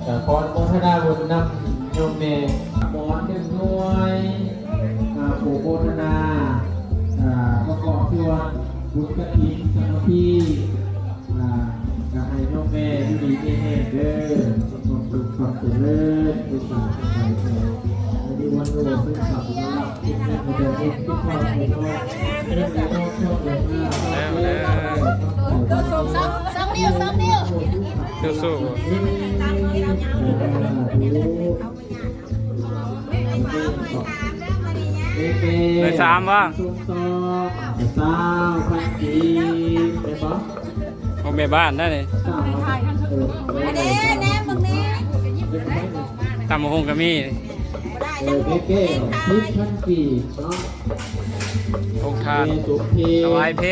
ขอโมทนาบุญนำโยมเมย์หมอน1 หน่วยผู้โมทนาประกอบส่วนบุญกฐินสมาธิจะให้โยมเมย์ดีเองเด้อความสุขความเจริญด้วยสาธุใจเถิดในวันโลกซึ่งขับมาที่นี่มาเดินที่ความสุขไม่ได้มีโลกโชคดีก็ส่งซ้ำนิ้วสู้เลย3ว่าของแม่บ้านได้เลยตำมะฮงก็มีองค์ทานถวายเพล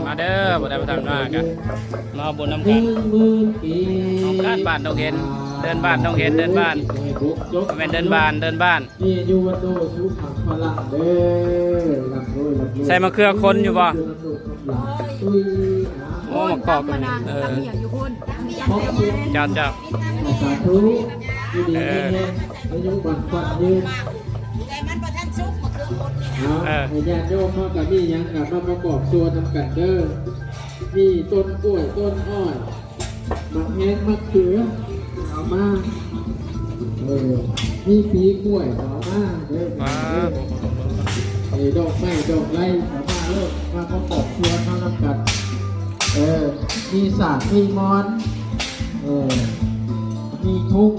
มาเด้อบ่ได้มาทำหน้ากันมาบุญน้ำกันการบ้านต้องเห็นเดินบ้านต้องเห็นเดินบ้านแม่นเดินบ้านใส่มะเขือคนอยู่บ่โอ้มะกอกกันเจ้าสาธุดีอายุบันฟันยืนแต่มันประทันซุกมาคือคนนี่นะญาติโยมเขากับนี่ยังกับมาประกอบตัวทำกันเด้อนี่ต้นกล้วยต้นอ้อยมะแงมะเขือเอามานี่ปีกล้วยเอามาเด้อดอกไม้ดอกไร่เอามาเลิกมาประกอบตัวทำกันมีสาดมีมอนมีทุก